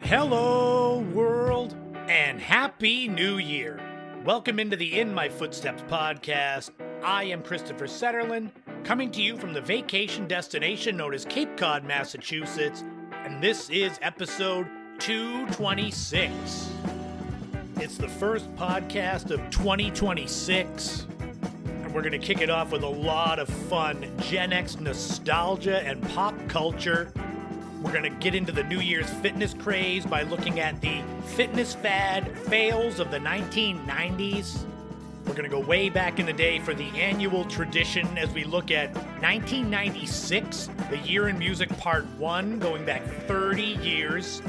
Hello, world, and Happy New Year. Welcome into the In My Footsteps podcast. I am Christopher Setterlin, coming to you from the vacation destination known as Cape Cod, Massachusetts, and this is episode 226. It's the first podcast of 2026, and we're going to kick it off with a lot of fun GenX nostalgia and pop culture. We're going to get into the New Year's fitness craze by looking at the fitness fad fails of the 1990s. We're going to go way back in the day for the annual tradition as we look at 1996, the Year in Music Part 1, going back 30 years.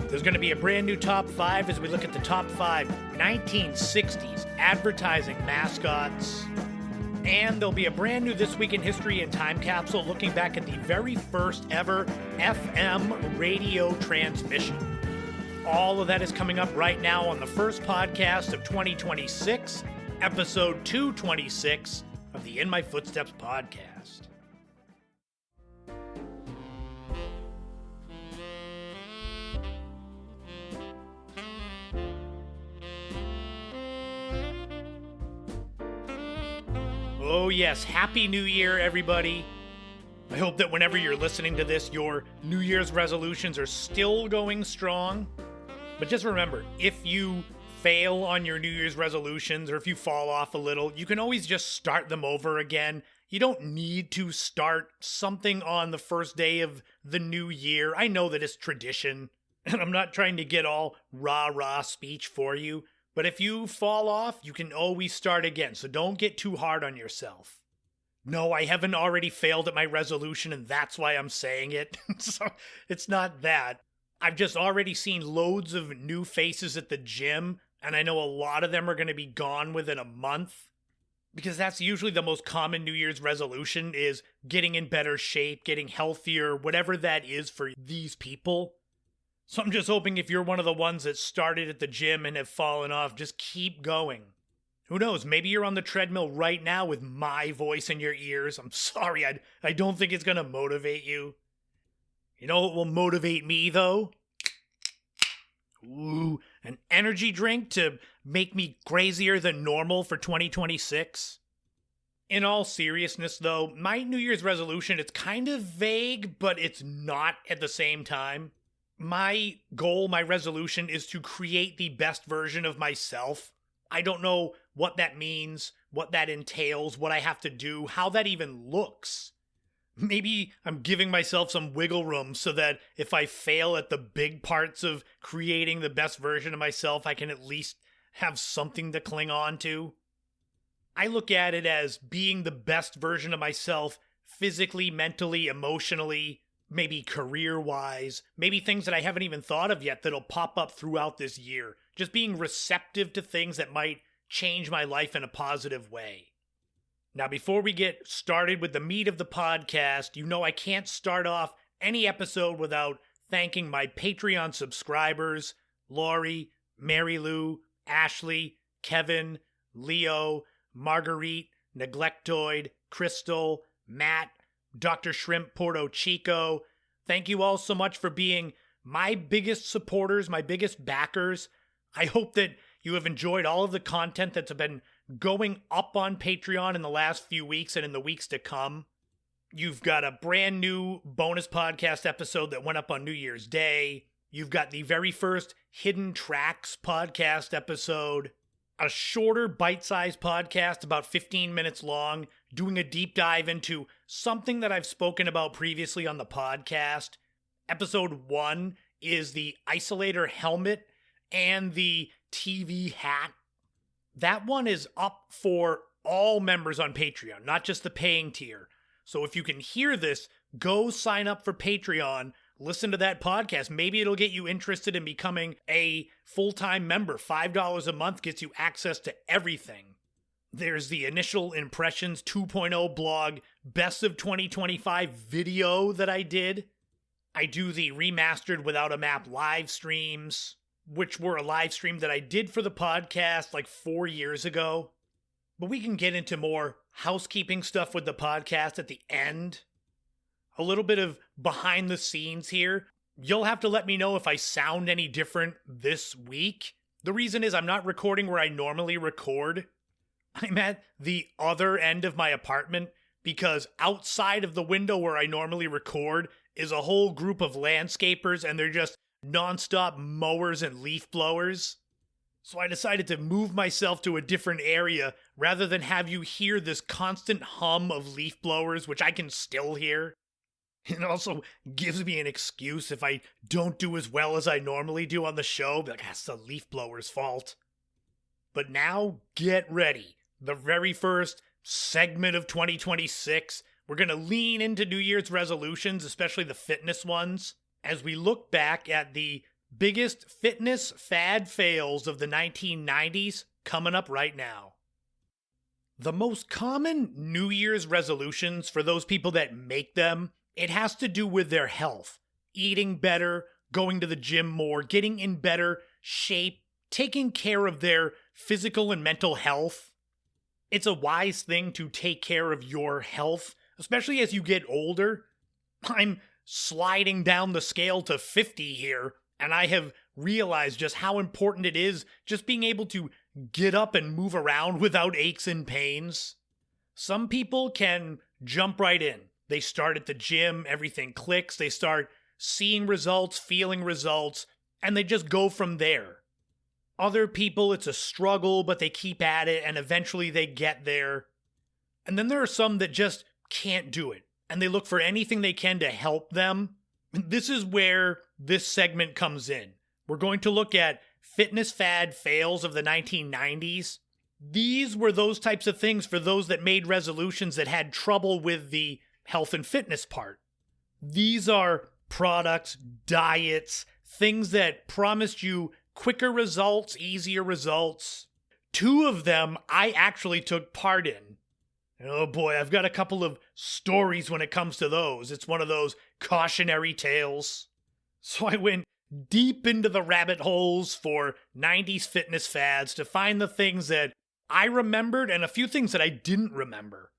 There's going to be a brand new top 5 as we look at the top 5 1960s advertising mascots. And there'll be a brand new This Week in History and Time Capsule looking back at the very first ever FM radio transmission. All of that is coming up right now on the first podcast of 2026, episode 226 of the In My Footsteps podcast. Oh yes, Happy New Year, everybody. I hope that whenever you're listening to this, your New Year's resolutions are still going strong. But just remember, if you fail on your New Year's resolutions or if you fall off a little, you can always just start them over again. You don't need to start something on the first day of the new year. I know that it's tradition, and I'm not trying to get all rah-rah speech for you. But if you fall off, you can always start again, so don't get too hard on yourself. No, I haven't already failed at my resolution, and that's why I'm saying it. So it's not that. I've just already seen loads of new faces at the gym, and I know a lot of them are going to be gone within a month. Because that's usually the most common New Year's resolution, is getting in better shape, getting healthier, whatever that is for these people. So I'm just hoping if you're one of the ones that started at the gym and have fallen off, just keep going. Who knows, maybe you're on the treadmill right now with my voice in your ears. I'm sorry, I don't think it's going to motivate you. You know what will motivate me, though? Ooh, an energy drink to make me crazier than normal for 2026. In all seriousness, though, my New Year's resolution, it's kind of vague, but it's not at the same time. My goal, my resolution is to create the best version of myself. I don't know what that means, what that entails, what I have to do, how that even looks. Maybe I'm giving myself some wiggle room so that if I fail at the big parts of creating the best version of myself, I can at least have something to cling on to. I look at it as being the best version of myself physically, mentally, emotionally, maybe career-wise, maybe things that I haven't even thought of yet that'll pop up throughout this year. Just being receptive to things that might change my life in a positive way. Now, before we get started with the meat of the podcast, you know I can't start off any episode without thanking my Patreon subscribers, Lori, Mary Lou, Ashley, Kevin, Leo, Marguerite, Neglectoid, Crystal, Matt, Dr. Shrimp Porto Chico. Thank you all so much for being my biggest supporters, my biggest backers. I hope that you have enjoyed all of the content that's been going up on Patreon in the last few weeks and in the weeks to come. You've got a brand new bonus podcast episode that went up on New Year's Day. You've got the very first Hidden Tracks podcast episode. A shorter bite-sized podcast about 15 minutes long, doing a deep dive into something that I've spoken about previously on the podcast. Episode 1 is the isolator helmet and the TV hat. That one is up for all members on Patreon, not just the paying tier. So if you can hear this, go sign up for Patreon. Listen to that podcast. Maybe it'll get you interested in becoming a full-time member. $5 a month gets you access to everything. There's the Initial Impressions 2.0 blog, Best of 2025 video that I did. I do the Remastered Without a Map live streams, which were a live stream that I did for the podcast like 4 years ago. But we can get into more housekeeping stuff with the podcast at the end. A little bit of behind the scenes here. You'll have to let me know if I sound any different this week. The reason is I'm not recording where I normally record. I'm at the other end of my apartment because outside of the window where I normally record is a whole group of landscapers, and they're just nonstop mowers and leaf blowers. So I decided to move myself to a different area rather than have you hear this constant hum of leaf blowers, which I can still hear. It also gives me an excuse if I don't do as well as I normally do on the show. Like, that's the leaf blower's fault. But now, get ready. The very first segment of 2026, we're going to lean into New Year's resolutions, especially the fitness ones, as we look back at the biggest fitness fad fails of the 1990s coming up right now. The most common New Year's resolutions for those people that make them, it has to do with their health. Eating better, going to the gym more, getting in better shape, taking care of their physical and mental health. It's a wise thing to take care of your health, especially as you get older. I'm sliding down the scale to 50 here, and I have realized just how important it is just being able to get up and move around without aches and pains. Some people can jump right in. They start at the gym, everything clicks, they start seeing results, feeling results, and they just go from there. Other people, it's a struggle, but they keep at it, and eventually they get there. And then there are some that just can't do it, and they look for anything they can to help them. This is where this segment comes in. We're going to look at fitness fad fails of the 1990s. These were those types of things for those that made resolutions that had trouble with the health and fitness part. These are products, diets, things that promised you quicker results, easier results. 2 of them I actually took part in. Oh boy, I've got a couple of stories when it comes to those. It's one of those cautionary tales. So I went deep into the rabbit holes for 90s fitness fads to find the things that I remembered and a few things that I didn't remember.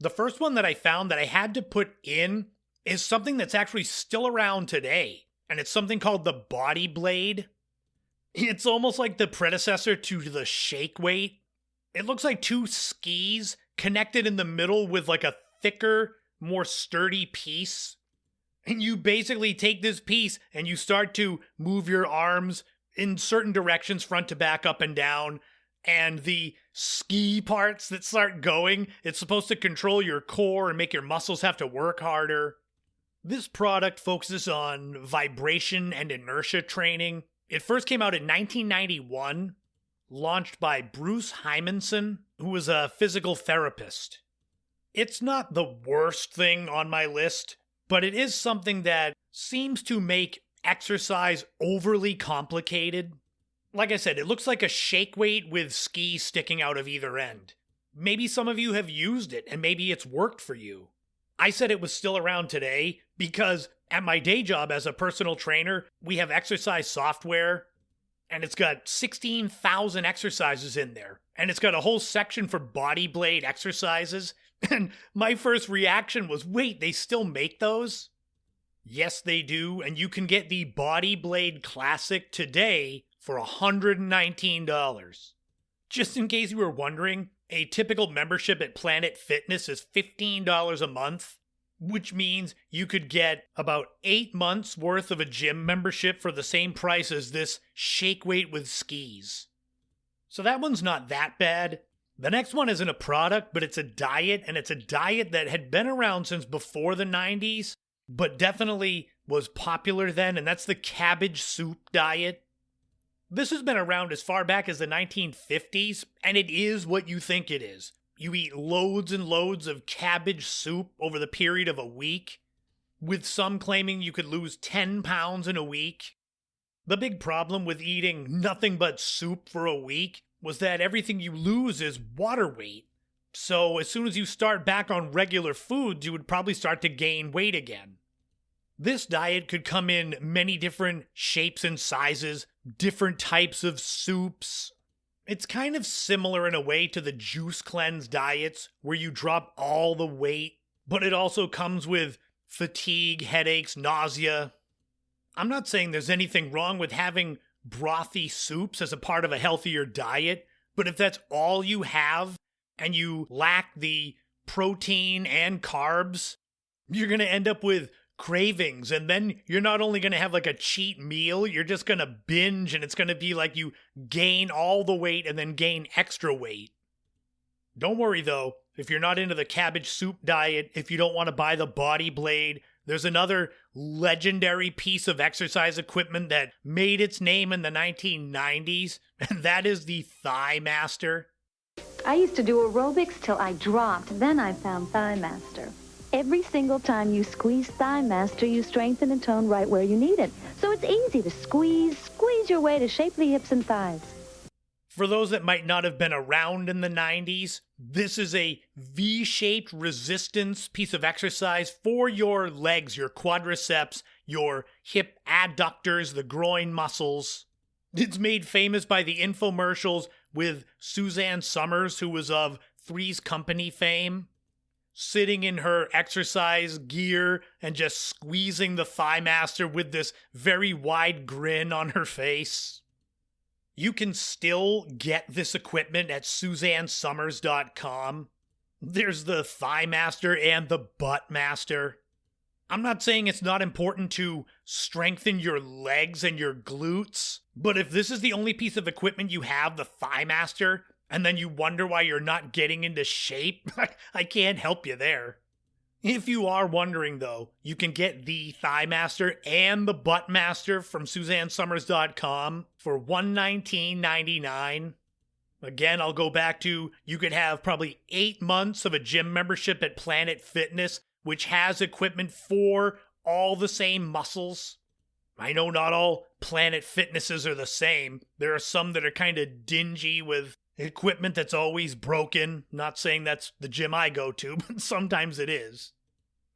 The first one that I found that I had to put in is something that's actually still around today, and it's something called the body blade. It's almost like the predecessor to the shake weight. It looks like 2 skis connected in the middle with like a thicker, more sturdy piece. And you basically take this piece and you start to move your arms in certain directions, front to back, up and down. And the ski parts that start going, it's supposed to control your core and make your muscles have to work harder. This product focuses on vibration and inertia training. It first came out in 1991, launched by Bruce Hymanson, who was a physical therapist. It's not the worst thing on my list, but it is something that seems to make exercise overly complicated. Like I said, it looks like a shake weight with skis sticking out of either end. Maybe some of you have used it, and maybe it's worked for you. I said it was still around today because at my day job as a personal trainer, we have exercise software, and it's got 16,000 exercises in there. And it's got a whole section for body blade exercises. And my first reaction was, wait, they still make those? Yes, they do, and you can get the Body Blade Classic today for $119. Just in case you were wondering, a typical membership at Planet Fitness is $15 a month, which means you could get about 8 months worth of a gym membership for the same price as this shake weight with skis. So that one's not that bad. The next one isn't a product, but it's a diet, and it's a diet that had been around since before the 90s, but definitely was popular then, and that's the cabbage soup diet. This has been around as far back as the 1950s, and it is what you think it is. You eat loads and loads of cabbage soup over the period of a week, with some claiming you could lose 10 pounds in a week. The big problem with eating nothing but soup for a week was that everything you lose is water weight. So as soon as you start back on regular foods, you would probably start to gain weight again. This diet could come in many different shapes and sizes, different types of soups. It's kind of similar in a way to the juice cleanse diets where you drop all the weight, but it also comes with fatigue, headaches, nausea. I'm not saying there's anything wrong with having brothy soups as a part of a healthier diet, but if that's all you have and you lack the protein and carbs, you're going to end up with cravings. And then you're not only going to have like a cheat meal, you're just going to binge, and it's going to be like you gain all the weight and then gain extra weight. Don't worry though, if you're not into the cabbage soup diet, if you don't want to buy the body blade, there's another legendary piece of exercise equipment that made its name in the 1990s, and that is the Thigh Master. I used to do aerobics till I dropped, then I found Thigh Master. Every single time you squeeze Thigh Master, you strengthen and tone right where you need it. So it's easy to squeeze your way to shapely hips and thighs. For those that might not have been around in the 90s, this is a V-shaped resistance piece of exercise for your legs, your quadriceps, your hip adductors, the groin muscles. It's made famous by the infomercials with Suzanne Summers, who was of Three's Company fame, sitting in her exercise gear and just squeezing the Thigh Master with this very wide grin on her face. You can still get this equipment at SuzanneSummers.com. There's the Thigh Master and the Butt Master. I'm not saying it's not important to strengthen your legs and your glutes, but if this is the only piece of equipment you have, the Thigh Master, and then you wonder why you're not getting into shape, I can't help you there. If you are wondering, though, you can get the Thigh Master and the Butt Master from SuzanneSummers.com for $119.99. Again, I'll go back to, you could have probably 8 months of a gym membership at Planet Fitness, which has equipment for all the same muscles. I know not all Planet Fitnesses are the same. There are some that are kind of dingy with equipment that's always broken. Not saying that's the gym I go to, but sometimes it is.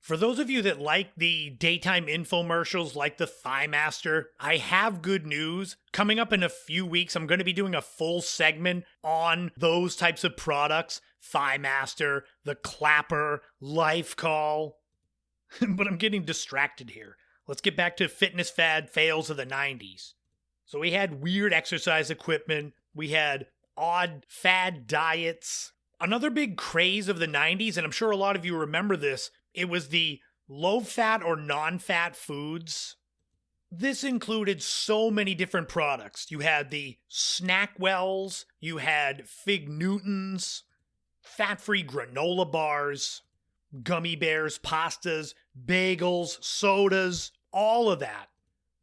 For those of you that like the daytime infomercials like the Thigh Master, I have good news. Coming up in a few weeks, I'm going to be doing a full segment on those types of products. Thigh Master, the Clapper, Life Call. But I'm getting distracted here. Let's get back to fitness fad fails of the 90s. So we had weird exercise equipment. We had odd fad diets. Another big craze of the 90s, and I'm sure a lot of you remember this, it was the low-fat or non-fat foods. This included so many different products. You had the Snackwells, you had Fig Newtons, fat-free granola bars, gummy bears, pastas, bagels, sodas, all of that.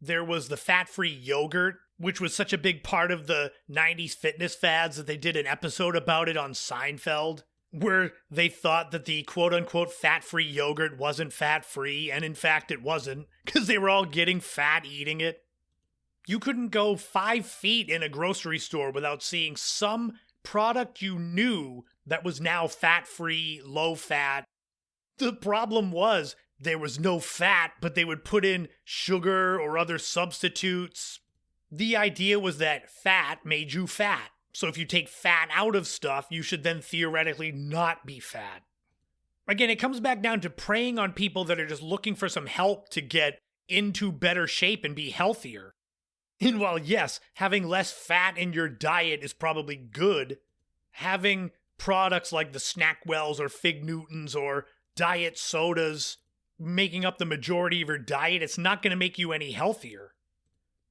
There was the fat-free yogurt, which was such a big part of the 90s fitness fads that they did an episode about it on Seinfeld, where they thought that the quote-unquote fat-free yogurt wasn't fat-free, and in fact it wasn't, because they were all getting fat eating it. You couldn't go 5 feet in a grocery store without seeing some product you knew that was now fat-free, low-fat. The problem was there was no fat, but they would put in sugar or other substitutes. The idea was that fat made you fat. So if you take fat out of stuff, you should then theoretically not be fat. Again, it comes back down to preying on people that are just looking for some help to get into better shape and be healthier. And while yes, having less fat in your diet is probably good, having products like the Snackwells or Fig Newtons or diet sodas making up the majority of your diet, it's not going to make you any healthier.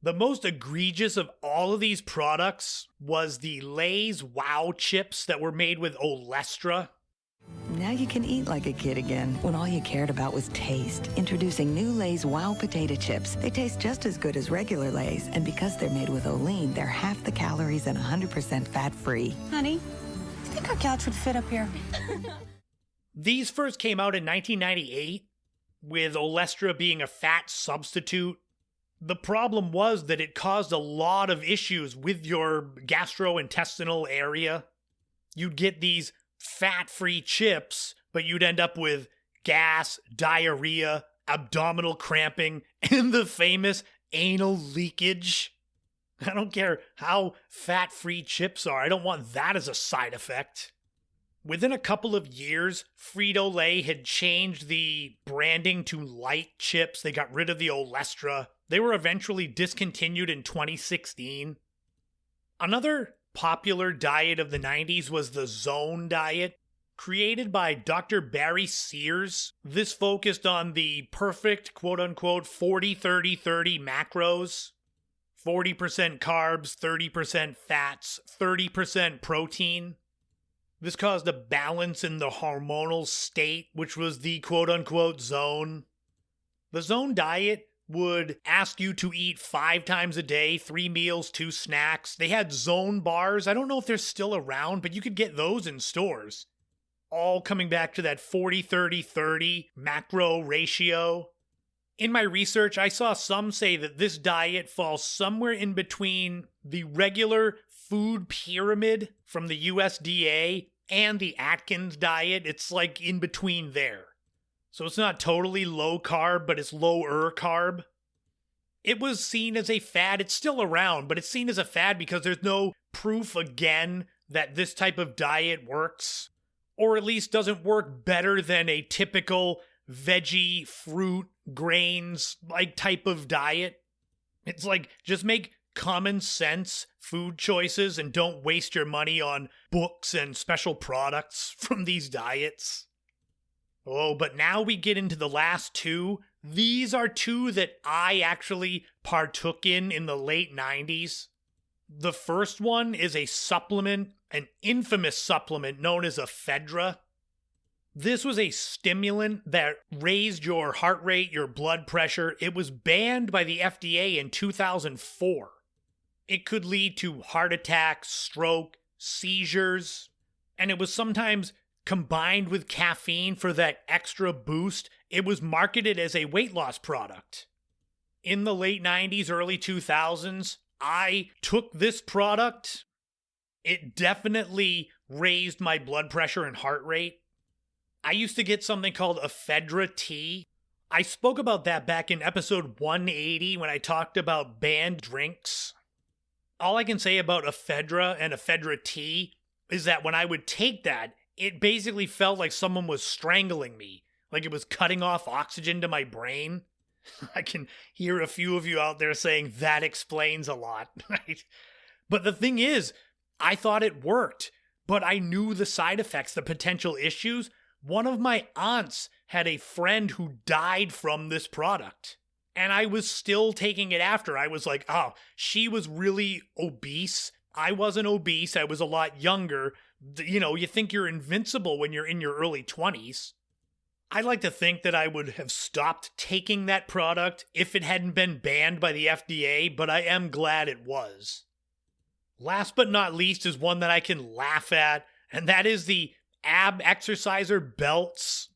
The most egregious of all of these products was the Lay's Wow chips that were made with Olestra. Now you can eat like a kid again when all you cared about was taste. Introducing new Lay's Wow potato chips. They taste just as good as regular Lay's, and because they're made with Olean, they're half the calories and 100% fat-free. Honey, you think our couch would fit up here? These first came out in 1998, with Olestra being a fat substitute. The problem was that it caused a lot of issues with your gastrointestinal area. You'd get these fat-free chips, but you'd end up with gas, diarrhea, abdominal cramping, and the famous anal leakage. I don't care how fat-free chips are. I don't want that as a side effect. Within a couple of years, Frito-Lay had changed the branding to light chips. They got rid of the Olestra. They were eventually discontinued in 2016. Another popular diet of the 90s was the Zone diet. Created by Dr. Barry Sears, this focused on the perfect quote-unquote 40-30-30 macros. 40% carbs, 30% fats, 30% protein. This caused a balance in the hormonal state, which was the quote-unquote zone. The Zone diet would ask you to eat 5 times a day, 3 meals, 2 snacks. They had Zone bars. I don't know if they're still around, but you could get those in stores. All coming back to that 40-30-30 macro ratio. In my research, I saw some say that this diet falls somewhere in between the regular food pyramid from the USDA and the Atkins diet. It's like in between there. So it's not totally low carb, but it's lower carb. It was seen as a fad. It's still around, but it's seen as a fad because there's no proof again that this type of diet works. Or at least doesn't work better than a typical veggie, fruit, grains, like type of diet. It's like, just make common sense food choices and don't waste your money on books and special products from these diets. Oh, but now we get into the last two. These are two that I actually partook in the late 90s. The first one is a supplement, an infamous supplement known as ephedra. This was a stimulant that raised your heart rate, your blood pressure. It was banned by the FDA in 2004. It could lead to heart attacks, stroke, seizures, and it was sometimes combined with caffeine for that extra boost. It was marketed as a weight loss product. In the late 90s, early 2000s, I took this product. It definitely raised my blood pressure and heart rate. I used to get something called ephedra tea. I spoke about that back in episode 180 when I talked about banned drinks. All I can say about ephedra and ephedra tea is that when I would take that, it basically felt like someone was strangling me, like it was cutting off oxygen to my brain. I can hear a few of you out there saying that explains a lot, right? But the thing is, I thought it worked, but I knew the side effects, the potential issues. One of my aunts had a friend who died from this product, and I was still taking it after. I was like, oh, she was really obese. I wasn't obese. I was a lot younger. You know, you think you're invincible when you're in your early 20s. I like to think that I would have stopped taking that product if it hadn't been banned by the FDA, but I am glad it was. Last but not least is one that I can laugh at, and that is the ab exerciser belts.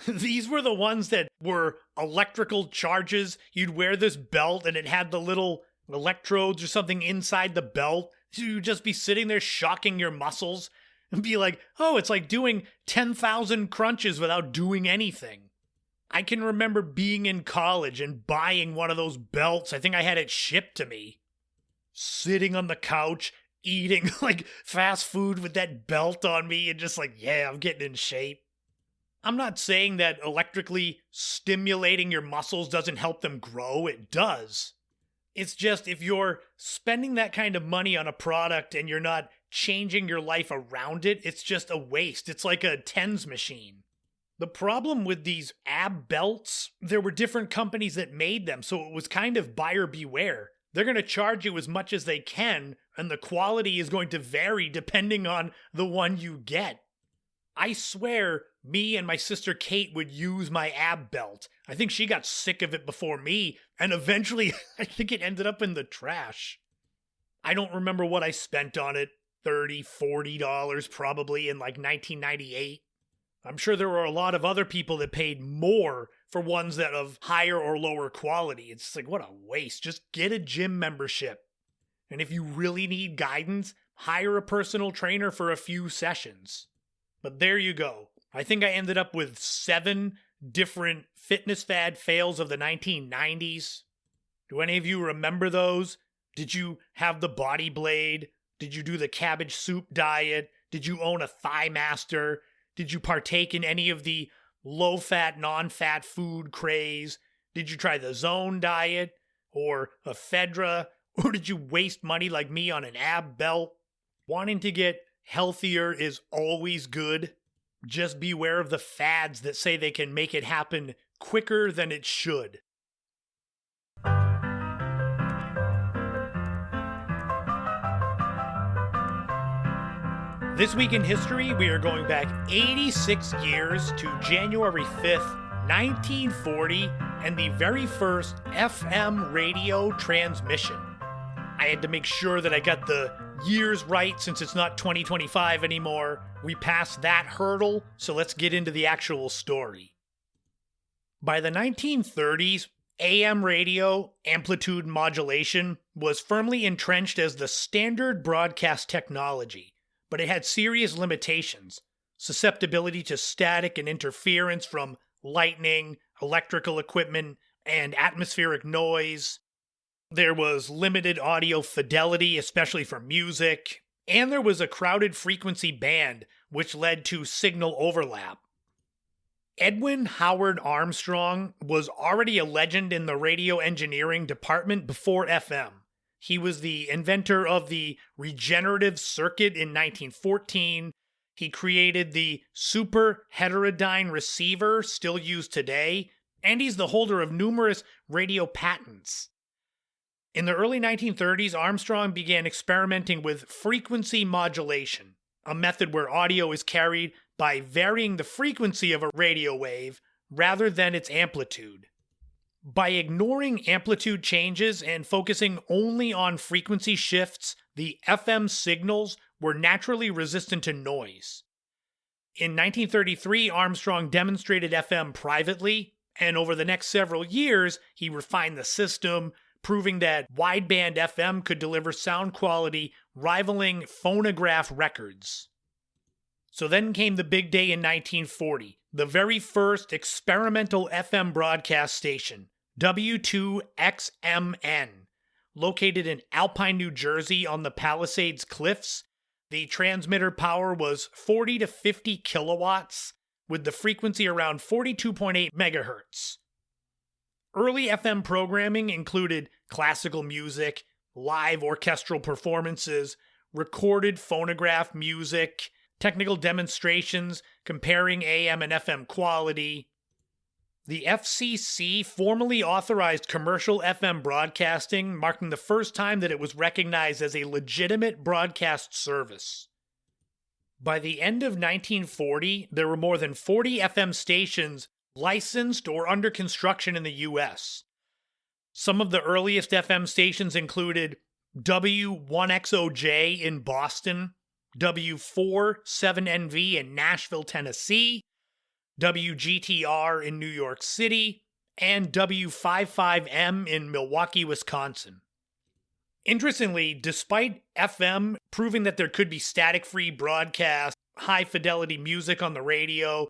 These were the ones that were electrical charges. You'd wear this belt and it had the little electrodes or something inside the belt. So you'd just be sitting there shocking your muscles and be like, oh, it's like doing 10,000 crunches without doing anything. I can remember being in college and buying one of those belts. I think I had it shipped to me. Sitting on the couch, eating like fast food with that belt on me and just like, yeah, I'm getting in shape. I'm not saying that electrically stimulating your muscles doesn't help them grow. It does. It's just if you're spending that kind of money on a product and you're not changing your life around it, it's just a waste. It's like a tens machine. The problem with these ab belts, there were different companies that made them, so it was kind of buyer beware. They're going to charge you as much as they can, and the quality is going to vary depending on the one you get. I swear, me and my sister Kate would use my ab belt. I think she got sick of it before me, and eventually I think it ended up in the trash. I don't remember what I spent on it, $30, $40 probably in like 1998. I'm sure there were a lot of other people that paid more for ones that of higher or lower quality. It's like, what a waste. Just get a gym membership. And if you really need guidance, hire a personal trainer for a few sessions. But there you go. I think I ended up with 7 different fitness fad fails of the 1990s. Do any of you remember those? Did you have the body blade? Did you do the cabbage soup diet? Did you own a Thigh Master? Did you partake in any of the low-fat, non-fat food craze? Did you try the Zone diet or a Fedra? Or did you waste money like me on an ab belt? Wanting to get healthier is always good. Just beware of the fads that say they can make it happen quicker than it should. This week in history, we are going back 86 years to January 5th, 1940, and the very first FM radio transmission. I had to make sure that I got the years right since it's not 2025 anymore. We passed that hurdle, so let's get into the actual story. By the 1930s, AM radio amplitude modulation was firmly entrenched as the standard broadcast technology, but it had serious limitations: susceptibility to static and interference from lightning, electrical equipment, and atmospheric noise. There was limited audio fidelity, especially for music, and there was a crowded frequency band, which led to signal overlap. Edwin Howard Armstrong was already a legend in the radio engineering department before FM. He was the inventor of the regenerative circuit in 1914. He created the super heterodyne receiver, still used today, and he's the holder of numerous radio patents. In the early 1930s, Armstrong began experimenting with frequency modulation, a method where audio is carried by varying the frequency of a radio wave rather than its amplitude. By ignoring amplitude changes and focusing only on frequency shifts, the FM signals were naturally resistant to noise. In 1933, Armstrong demonstrated FM privately, and over the next several years, he refined the system, proving that wideband FM could deliver sound quality rivaling phonograph records. So then came the big day in 1940, the very first experimental FM broadcast station, W2XMN. Located in Alpine, New Jersey on the Palisades Cliffs, the transmitter power was 40 to 50 kilowatts, with the frequency around 42.8 megahertz. Early FM programming included classical music, live orchestral performances, recorded phonograph music, technical demonstrations comparing AM and FM quality. The FCC formally authorized commercial FM broadcasting, marking the first time that it was recognized as a legitimate broadcast service. By the end of 1940, there were more than 40 FM stations licensed or under construction in the U.S. Some of the earliest FM stations included W1XOJ in Boston, W47NV in Nashville, Tennessee, WGTR in New York City, and W55M in Milwaukee, Wisconsin. Interestingly, despite FM proving that there could be static-free broadcast, high-fidelity music on the radio,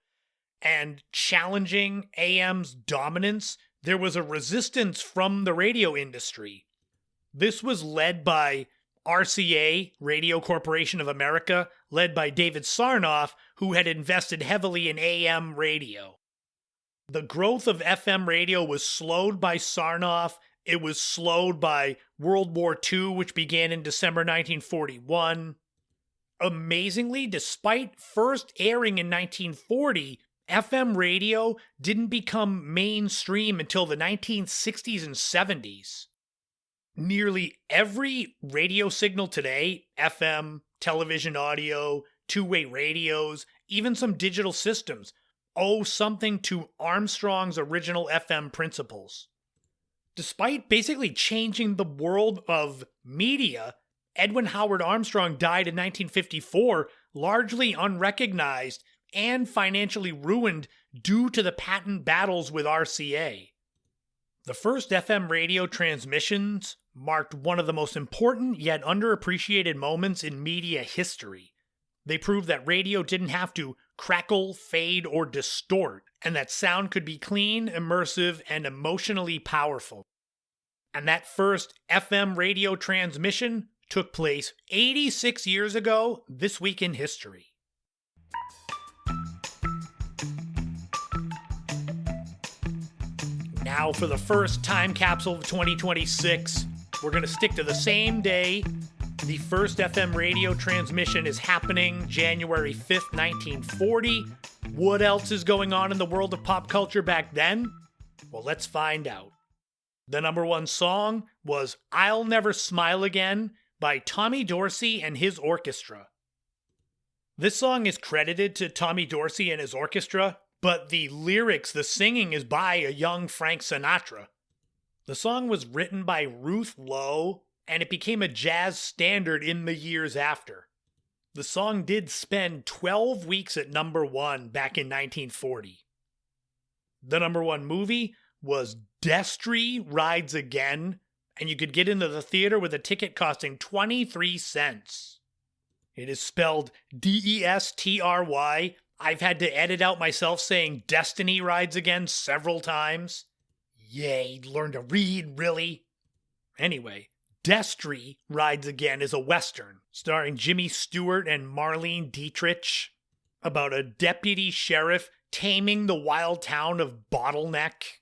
and challenging AM's dominance, there was a resistance from the radio industry. This was led by RCA, Radio Corporation of America, led by David Sarnoff, who had invested heavily in AM radio. The growth of FM radio was slowed by Sarnoff. It was slowed by World War II, which began in December 1941. Amazingly, despite first airing in 1940, FM radio didn't become mainstream until the 1960s and 70s. Nearly every radio signal today, FM, television audio, two-way radios, even some digital systems, owe something to Armstrong's original FM principles. Despite basically changing the world of media, Edwin Howard Armstrong died in 1954, largely unrecognized and financially ruined due to the patent battles with RCA. The first FM radio transmissions marked one of the most important yet underappreciated moments in media history. They proved that radio didn't have to crackle, fade, or distort, and that sound could be clean, immersive, and emotionally powerful. And that first FM radio transmission took place 86 years ago this week in history. Now for the first time capsule of 2026, we're going to stick to the same day. The first FM radio transmission is happening January 5th, 1940. What else is going on in the world of pop culture back then? Well, let's find out. The number one song was I'll Never Smile Again by Tommy Dorsey and his orchestra. This song is credited to Tommy Dorsey and his orchestra, but the lyrics, the singing, is by a young Frank Sinatra. The song was written by Ruth Lowe, and it became a jazz standard in the years after. The song did spend 12 weeks at number one back in 1940. The number one movie was Destry Rides Again, and you could get into the theater with a ticket costing 23 cents. It is spelled Destry. I've had to edit out myself saying Destiny Rides Again several times. Yay, learn to read, really? Anyway, Destry Rides Again is a Western starring Jimmy Stewart and Marlene Dietrich about a deputy sheriff taming the wild town of Bottleneck.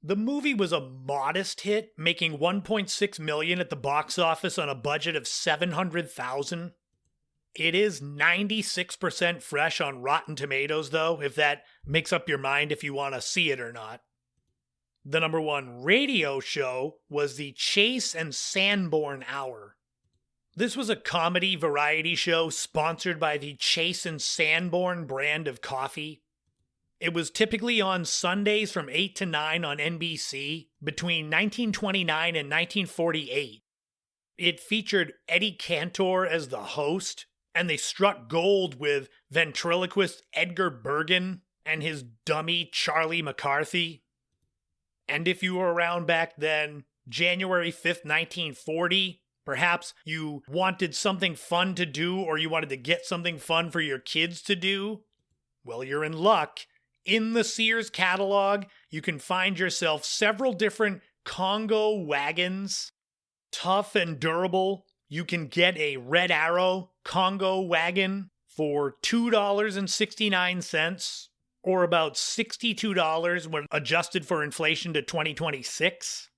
The movie was a modest hit, making $1.6 million at the box office on a budget of $700,000. It is 96% fresh on Rotten Tomatoes, though, if that makes up your mind if you want to see it or not. The number one radio show was the Chase and Sanborn Hour. This was a comedy variety show sponsored by the Chase and Sanborn brand of coffee. It was typically on Sundays from 8 to 9 on NBC between 1929 and 1948. It featured Eddie Cantor as the host, and they struck gold with ventriloquist Edgar Bergen and his dummy Charlie McCarthy. And if you were around back then, January 5th, 1940, perhaps you wanted something fun to do or you wanted to get something fun for your kids to do, well, you're in luck. In the Sears catalog, you can find yourself several different Congo wagons. Tough and durable, you can get a Red Arrow Congo wagon for $2.69, or about $62 when adjusted for inflation to 2026.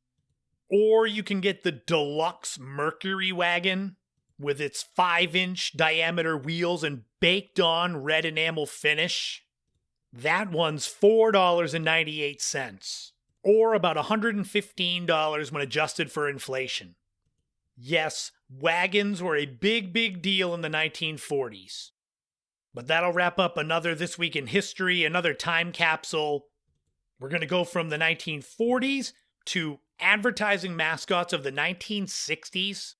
Or you can get the Deluxe Mercury wagon with its 5-inch diameter wheels and baked-on red enamel finish. That one's $4.98, or about $115 when adjusted for inflation. Yes, wagons were a big deal in the 1940s. But that'll wrap up another This Week in History, another time capsule. We're going to go from the 1940s to advertising mascots of the 1960s.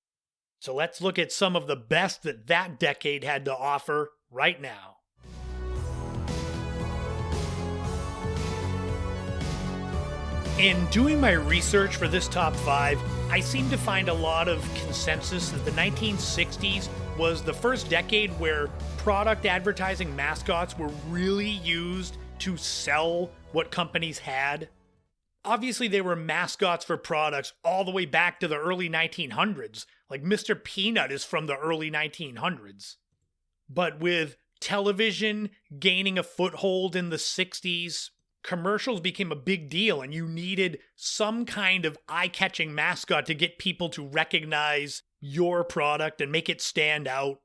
So let's look at some of the best that decade had to offer right now. In doing my research for this top 5, I seem to find a lot of consensus that the 1960s was the first decade where product advertising mascots were really used to sell what companies had. Obviously, they were mascots for products all the way back to the early 1900s, like Mr. Peanut is from the early 1900s. But with television gaining a foothold in the 60s, commercials became a big deal, and you needed some kind of eye-catching mascot to get people to recognize your product and make it stand out.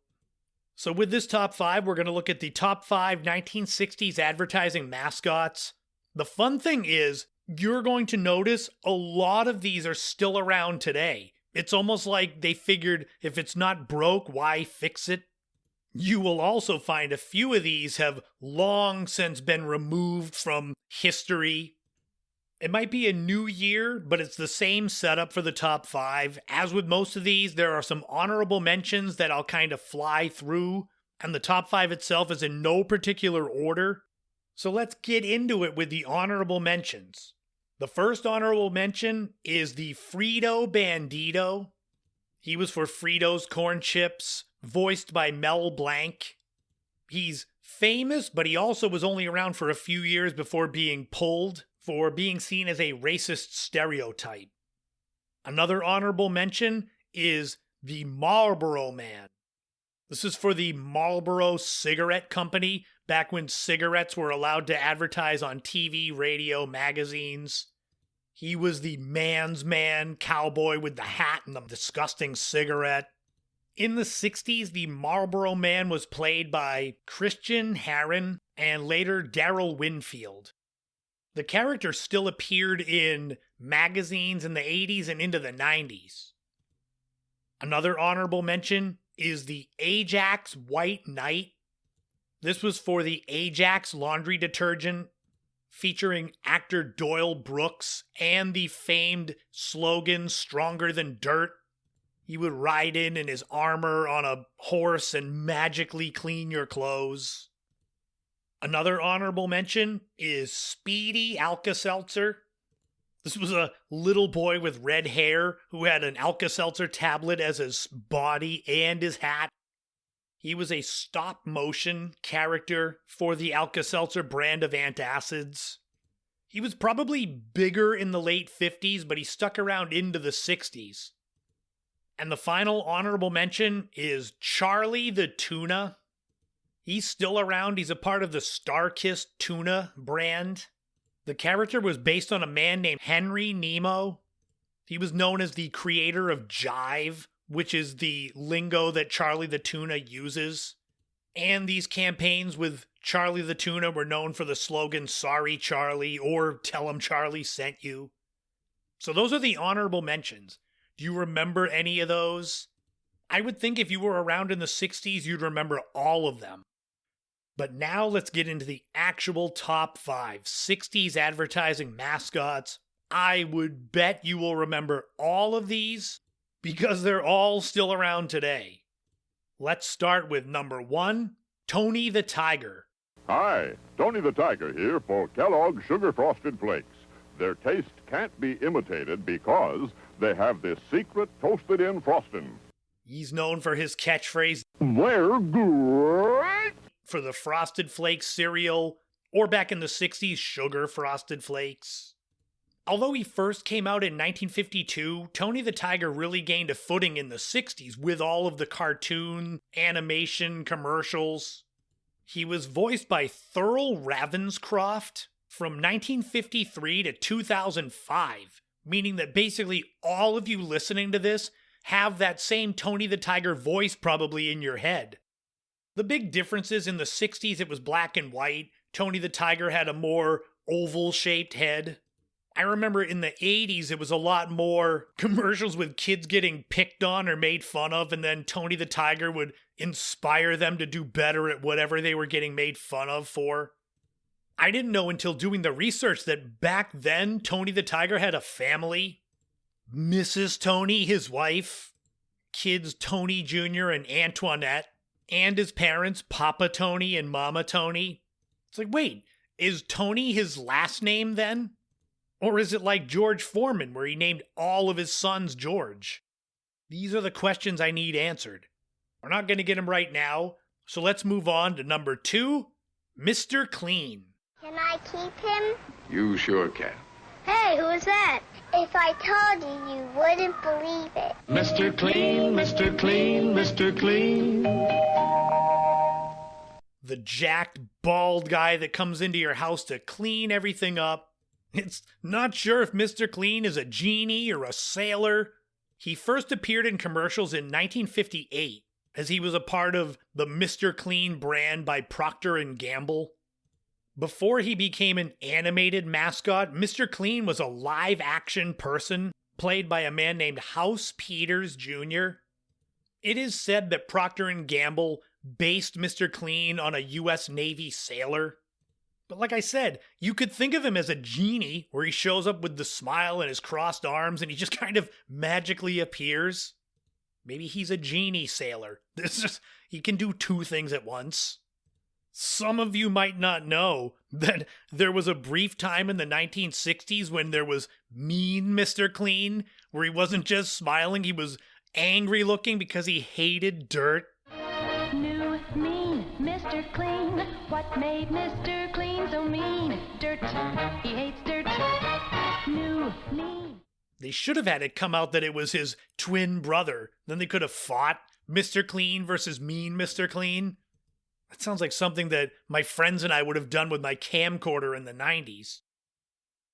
So with this top 5, we're going to look at the top 5 1960s advertising mascots. The fun thing is, you're going to notice a lot of these are still around today. It's almost like they figured if it's not broke, why fix it? You will also find a few of these have long since been removed from history. It might be a new year, but it's the same setup for the top 5. As with most of these, there are some honorable mentions that I'll kind of fly through, and the top 5 itself is in no particular order. So let's get into it with the honorable mentions. The first honorable mention is the Frito Bandito. He was for Fritos corn chips, voiced by Mel Blanc. He's famous, but he also was only around for a few years before being pulled for being seen as a racist stereotype. Another honorable mention is the Marlboro Man. This is for the Marlboro Cigarette Company, back when cigarettes were allowed to advertise on TV, radio, magazines. He was the man's man cowboy with the hat and the disgusting cigarette. In the 60s, the Marlboro Man was played by Christian Harron and later Darrell Winfield. The character still appeared in magazines in the 80s and into the 90s. Another honorable mention is the Ajax White Knight. This was for the Ajax laundry detergent, featuring actor Doyle Brooks and the famed slogan, "Stronger than Dirt." He would ride in his armor on a horse and magically clean your clothes. Another honorable mention is Speedy Alka-Seltzer. This was a little boy with red hair who had an Alka-Seltzer tablet as his body and his hat. He was a stop-motion character for the Alka-Seltzer brand of antacids. He was probably bigger in the late 50s, but he stuck around into the 60s. And the final honorable mention is Charlie the Tuna. He's still around. He's a part of the Starkist Tuna brand. The character was based on a man named Henry Nemo. He was known as the creator of Jive, which is the lingo that Charlie the Tuna uses. And these campaigns with Charlie the Tuna were known for the slogan, "Sorry, Charlie," or "Tell him Charlie sent you." So those are the honorable mentions. Do you remember any of those? I would think if you were around in the 60s, you'd remember all of them. But now let's get into the actual top 5 60s advertising mascots. I would bet you will remember all of these because they're all still around today. Let's start with number 1, Tony the Tiger. Hi, Tony the Tiger here for Kellogg's Sugar Frosted Flakes. Their taste can't be imitated because they have this secret toasted-in frosting. He's known for his catchphrase, "They're great!" for the Frosted Flakes cereal, or back in the 60s, Sugar Frosted Flakes. Although he first came out in 1952, Tony the Tiger really gained a footing in the 60s with all of the cartoon, animation, commercials. He was voiced by Thurl Ravenscroft from 1953 to 2005, meaning that basically all of you listening to this have that same Tony the Tiger voice probably in your head. The big difference is in the 60s it was black and white. Tony the Tiger had a more oval-shaped head. I remember in the 80s it was a lot more commercials with kids getting picked on or made fun of, and then Tony the Tiger would inspire them to do better at whatever they were getting made fun of for. I didn't know until doing the research that back then Tony the Tiger had a family. Mrs. Tony, his wife, kids Tony Jr. and Antoinette, and his parents, Papa Tony and Mama Tony. It's like, wait, is Tony his last name then? Or is it like George Foreman, where he named all of his sons George? These are the questions I need answered. We're not going to get them right now, so let's move on to number 2, Mr. Clean. Can I keep him? You sure can. Hey, who is that? If I told you, you wouldn't believe it. Mr. Clean, Mr. Clean, Mr. Clean. The jacked, bald guy that comes into your house to clean everything up. It's not sure if Mr. Clean is a genie or a sailor. He first appeared in commercials in 1958, as he was a part of the Mr. Clean brand by Procter & Gamble. Before he became an animated mascot, Mr. Clean was a live-action person played by a man named House Peters Jr. It is said that Procter & Gamble based Mr. Clean on a U.S. Navy sailor. But like I said, you could think of him as a genie, where he shows up with the smile and his crossed arms and he just kind of magically appears. Maybe he's a genie sailor. He can do 2 things at once. Some of you might not know that there was a brief time in the 1960s when there was Mean Mr. Clean, where he wasn't just smiling, he was angry looking because he hated dirt. New mean Mr. Clean. What made Mr. Clean so mean? Dirt. He hates dirt. New mean. They should have had it come out that it was his twin brother. Then they could have fought Mr. Clean versus Mean Mr. Clean. That sounds like something that my friends and I would have done with my camcorder in the 90s.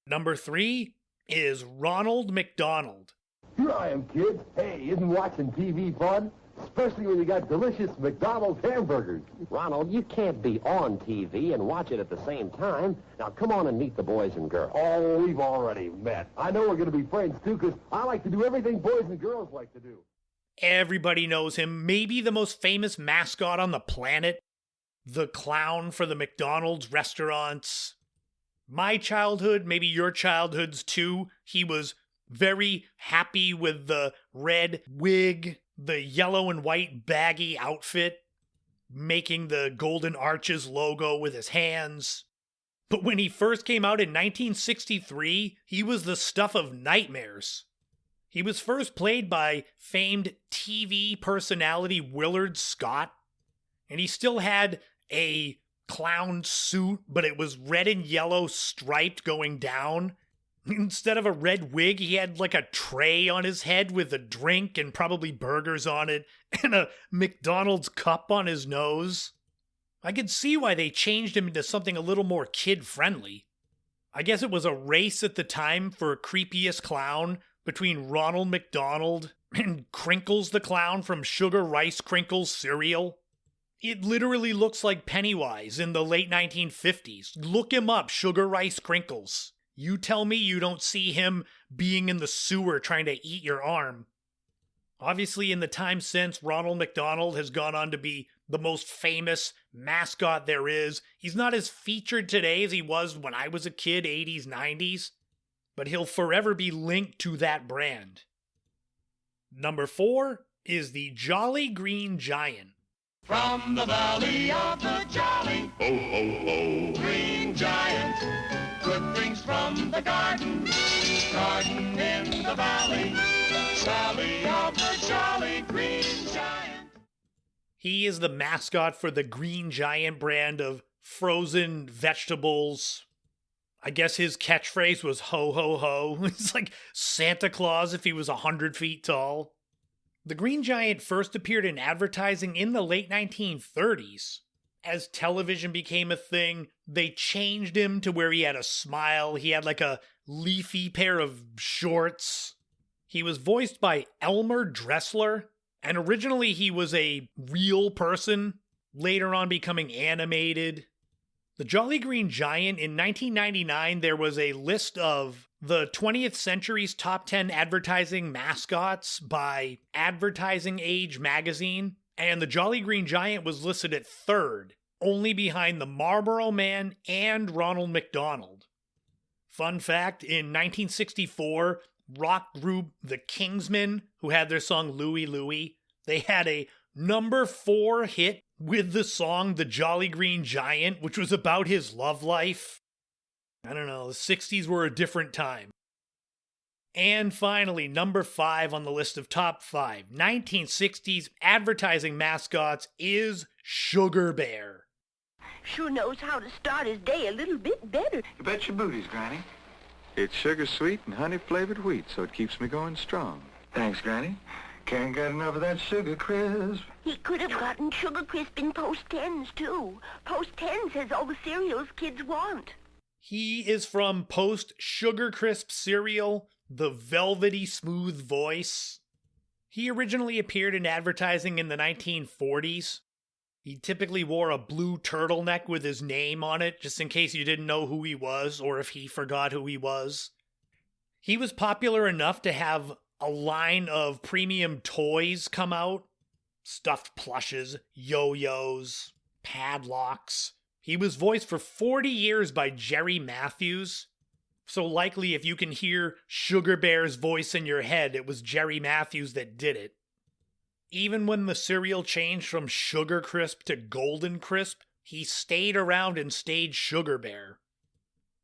Number 3 is Ronald McDonald. Here I am, kids. Hey, isn't watching TV fun? Especially when you got delicious McDonald's hamburgers. Ronald, you can't be on TV and watch it at the same time. Now, come on and meet the boys and girls. Oh, we've already met. I know we're going to be friends, too, because I like to do everything boys and girls like to do. Everybody knows him. Maybe the most famous mascot on the planet. The clown for the McDonald's restaurants. My childhood, maybe your childhoods too. He was very happy with the red wig, the yellow and white baggy outfit, making the Golden Arches logo with his hands. But when he first came out in 1963, he was the stuff of nightmares. He was first played by famed TV personality Willard Scott, and he still had a clown suit, but it was red and yellow striped going down. Instead of a red wig, he had like a tray on his head with a drink and probably burgers on it, and a McDonald's cup on his nose. I could see why they changed him into something a little more kid-friendly. I guess it was a race at the time for creepiest clown between Ronald McDonald and Crinkles the Clown from Sugar Rice Crinkles cereal. It literally looks like Pennywise in the late 1950s. Look him up, Sugar Rice Crinkles. You tell me you don't see him being in the sewer trying to eat your arm. Obviously, in the time since, Ronald McDonald has gone on to be the most famous mascot there is. He's not as featured today as he was when I was a kid, 80s, 90s, but he'll forever be linked to that brand. Number 4 is the Jolly Green Giant. From the valley of the Jolly, ho, ho, ho, Green Giant, good things from the garden in the valley of the Jolly Green Giant. He is the mascot for the Green Giant brand of frozen vegetables. I guess his catchphrase was ho, ho, ho. It's like Santa Claus if he was 100 feet tall. The Green Giant first appeared in advertising in the late 1930s. As television became a thing, they changed him to where he had a smile. He had like a leafy pair of shorts. He was voiced by Elmer Dressler, and originally he was a real person, later on becoming animated. The Jolly Green Giant, in 1999, there was a list of the 20th century's top 10 advertising mascots by Advertising Age magazine, and the Jolly Green Giant was listed at 3rd, only behind the Marlboro Man and Ronald McDonald. Fun fact, in 1964, rock group The Kingsmen, who had their song Louie Louie, they had a number 4 hit with the song The Jolly Green Giant, which was about his love life. I don't know, the 60s were a different time. And finally, number 5 on the list of top 5 1960s advertising mascots is Sugar Bear. Sure knows how to start his day a little bit better. You bet your booties, Granny. It's sugar sweet and honey-flavored wheat, so it keeps me going strong. Thanks, Granny. Can't get enough of that Sugar Crisp. He could have gotten Sugar Crisp in Post 10s, too. Post 10s has all the cereals kids want. He is from Post Sugar Crisp cereal, the velvety smooth voice. He originally appeared in advertising in the 1940s. He typically wore a blue turtleneck with his name on it, just in case you didn't know who he was or if he forgot who he was. He was popular enough to have a line of premium toys come out. Stuffed plushes, yo-yos, padlocks. He was voiced for 40 years by Jerry Matthews. So likely if you can hear Sugar Bear's voice in your head, it was Jerry Matthews that did it. Even when the cereal changed from Sugar Crisp to Golden Crisp, he stayed around and stayed Sugar Bear.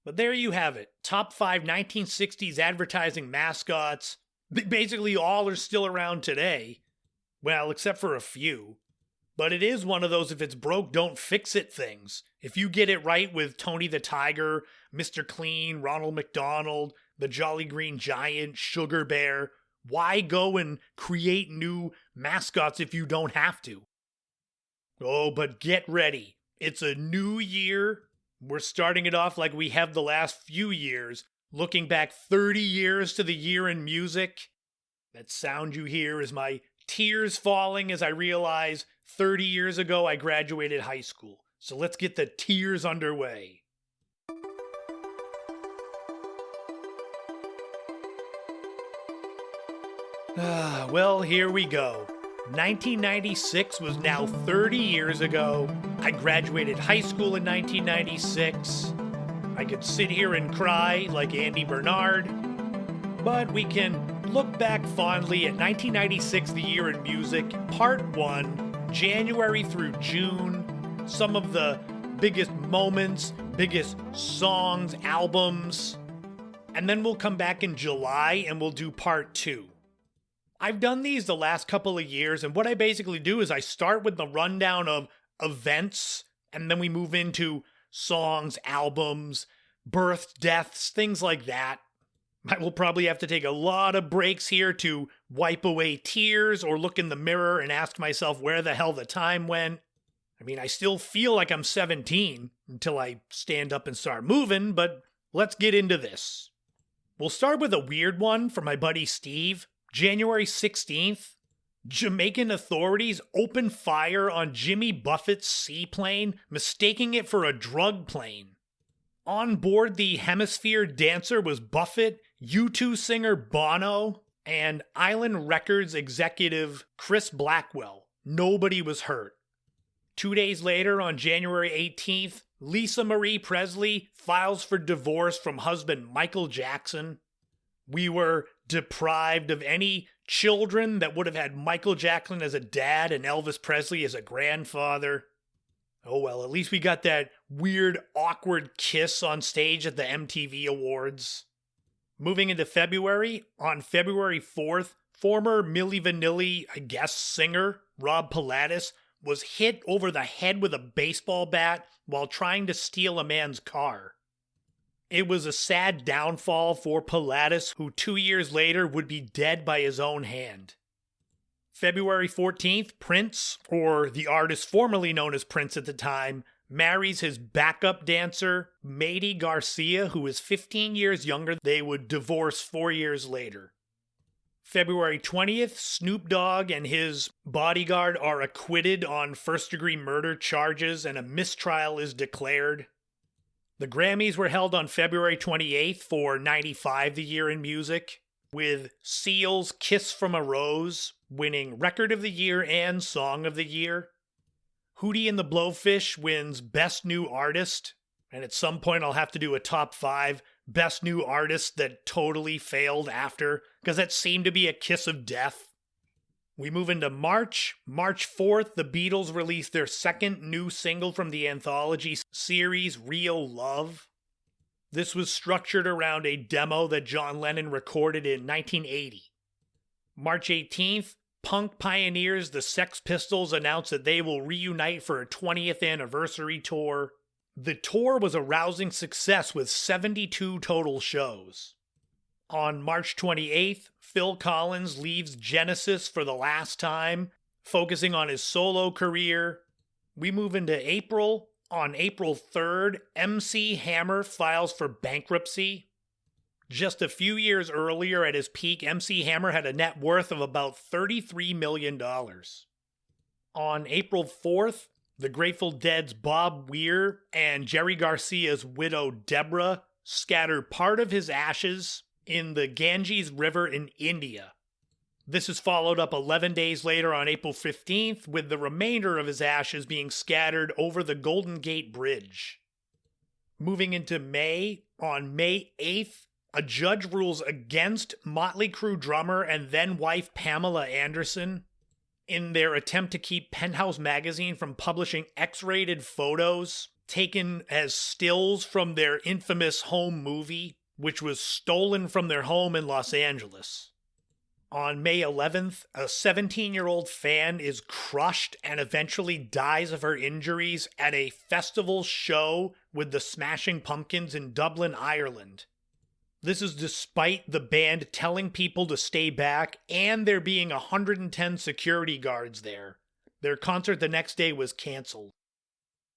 But there you have it. Top 5 1960s advertising mascots. Basically all are still around today. Well, except for a few. But it is one of those if it's broke, don't fix it things. If you get it right with Tony the Tiger, Mr. Clean, Ronald McDonald, the Jolly Green Giant, Sugar Bear. Why go and create new mascots if you don't have to? Oh, but get ready. It's a new year. We're starting it off like we have the last few years, looking back 30 years to the year in music. That sound you hear is my tears falling as I realize 30 years ago I graduated high school. So let's get the tears underway. Well, here we go. 1996 was now 30 years ago. I graduated high school in 1996. I could sit here and cry like Andy Bernard, but we can look back fondly at 1996, the year in music, part 1, January through June, some of the biggest moments, biggest songs, albums, and then we'll come back in July and we'll do part 2. I've done these the last couple of years, and what I basically do is I start with the rundown of events, and then we move into songs, albums, births, deaths, things like that. I will probably have to take a lot of breaks here to wipe away tears or look in the mirror and ask myself where the hell the time went. I mean, I still feel like I'm 17 until I stand up and start moving, but let's get into this. We'll start with a weird one from my buddy Steve. January 16th, Jamaican authorities opened fire on Jimmy Buffett's seaplane, mistaking it for a drug plane. On board the Hemisphere dancer was Buffett, U2 singer Bono, and Island Records executive Chris Blackwell. Nobody was hurt. 2 days later, on January 18th, Lisa Marie Presley files for divorce from husband Michael Jackson. We were deprived of any children that would have had Michael Jackson as a dad and Elvis Presley as a grandfather. Oh well, at least we got that weird, awkward kiss on stage at the MTV Awards. Moving into February, on February 4th, former Milli Vanilli, singer Rob Pilatus was hit over the head with a baseball bat while trying to steal a man's car. It was a sad downfall for Pilatus, who 2 years later would be dead by his own hand. February 14th, Prince, or the artist formerly known as Prince at the time, marries his backup dancer, Mady Garcia, who is 15 years younger. They would divorce 4 years later. February 20th, Snoop Dogg and his bodyguard are acquitted on first-degree murder charges and a mistrial is declared. The Grammys were held on February 28th for 95, the year in music, with Seal's Kiss from a Rose winning Record of the Year and Song of the Year. Hootie and the Blowfish wins Best New Artist, and at some point I'll have to do a top 5 Best New Artists that totally failed after, because that seemed to be a kiss of death. We move into March. March 4th, the Beatles released their second new single from the anthology series, Real Love. This was structured around a demo that John Lennon recorded in 1980. March 18th, punk pioneers the Sex Pistols announced that they will reunite for a 20th anniversary tour. The tour was a rousing success with 72 total shows. On March 28th, Phil Collins leaves Genesis for the last time, focusing on his solo career. We move into April. On April 3rd, MC Hammer files for bankruptcy. Just a few years earlier, at his peak, MC Hammer had a net worth of about $33 million. On April 4th, the Grateful Dead's Bob Weir and Jerry Garcia's widow Deborah scatter part of his ashes in the Ganges River in India. This is followed up 11 days later on April 15th with the remainder of his ashes being scattered over the Golden Gate Bridge. Moving into May, on May 8th, a judge rules against Motley Crue drummer and then-wife Pamela Anderson in their attempt to keep Penthouse magazine from publishing X-rated photos taken as stills from their infamous home movie, which was stolen from their home in Los Angeles. On May 11th, a 17-year-old fan is crushed and eventually dies of her injuries at a festival show with the Smashing Pumpkins in Dublin, Ireland. This is despite the band telling people to stay back and there being 110 security guards there. Their concert the next day was canceled.